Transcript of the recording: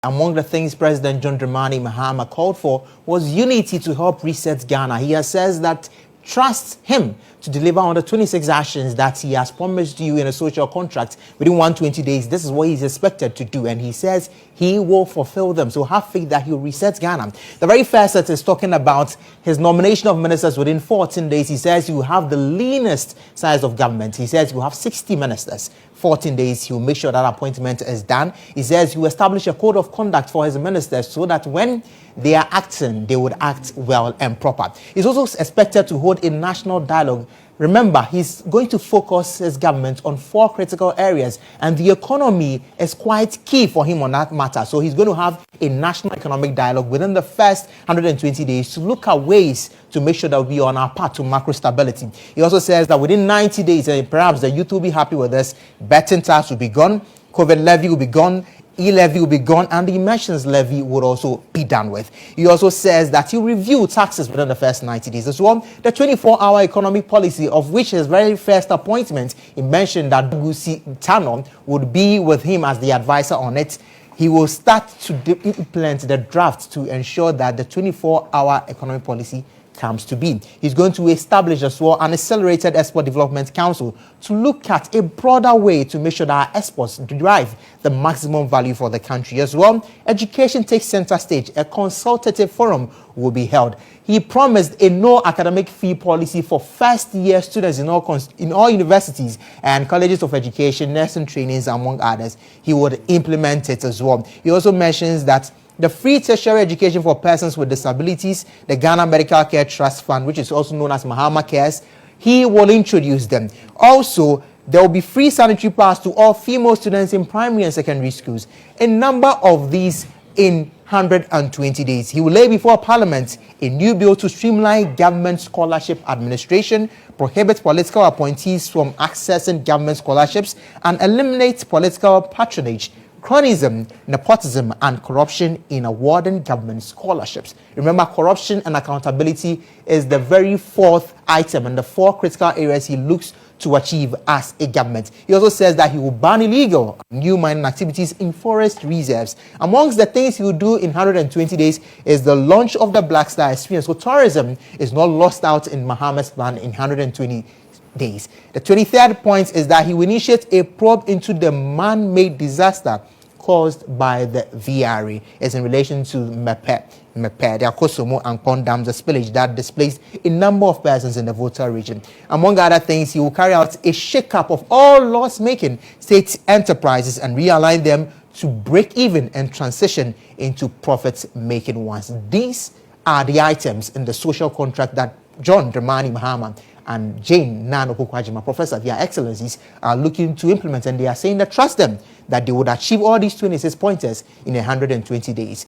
Among the things President John Dramani Mahama called for was unity to help reset Ghana. He has says that trust him to deliver on the 26 actions that he has promised you in a social contract within 120 days. This is what he's expected to do, and he says he will fulfill them. So have faith that he'll reset Ghana. The very first set is talking about his nomination of ministers within 14 days. He says you have the leanest size of government. He says you have 60 ministers. 14 days, he will make sure that appointment is done. He says he will establish a code of conduct for his ministers so that when they are acting, they would act well and proper. He's also expected to hold a national dialogue. Remember, he's going to focus his government on 4 critical areas, and the economy is quite key for him on that matter. So he's going to have a national economic dialogue within the first 120 days to look at ways to make sure that we are on our path to macro stability. He also says that within 90 days, perhaps the youth will be happy with this, betting tax will be gone, COVID levy will be gone, e-levy will be gone, and the emissions levy would also be done with. He also says that he'll review taxes within the first 90 days as well. The 24-hour economic policy, of which his very first appointment, he mentioned that Gusi Tano would be with him as the advisor on it. He will start to implement the draft to ensure that the 24-hour economic policy comes to be. He's going to establish as well an accelerated export development council to look at a broader way to make sure that our exports derive the maximum value for the country as well. Education takes center stage. A consultative forum will be held. He promised a no academic fee policy for first-year students in all universities and colleges of education, nursing trainings, among others. He would implement it as well. He also mentions that the free tertiary education for persons with disabilities, the Ghana Medical Care Trust Fund, which is also known as Mahama Cares, he will introduce them. Also, there will be free sanitary pads to all female students in primary and secondary schools. A number of these in 120 days. He will lay before Parliament a new bill to streamline government scholarship administration, prohibit political appointees from accessing government scholarships, and eliminate political patronage, cronyism, nepotism, and corruption in awarding government scholarships. Remember, corruption and accountability is the very 4th item and the 4 critical areas he looks to achieve as a government. He also says that he will ban illegal new mining activities in forest reserves. Amongst the things he will do in 120 days is the launch of the Black Star experience. So tourism is not lost out in Mahama's plan in 120 days. The 23rd point is that he will initiate a probe into the man-made disaster caused by the VRA. It's in relation to Mepe, the Akosomo and Pond Dams, the spillage that displaced a number of persons in the Volta region. Among other things, he will carry out a shake-up of all loss-making state enterprises and realign them to break even and transition into profit-making ones. These are the items in the social contract that John Dramani Mahama and Jane Nano Kukwajima, Professor, their excellencies, are looking to implement, and they are saying that trust them that they would achieve all these 26 pointers in 120 days.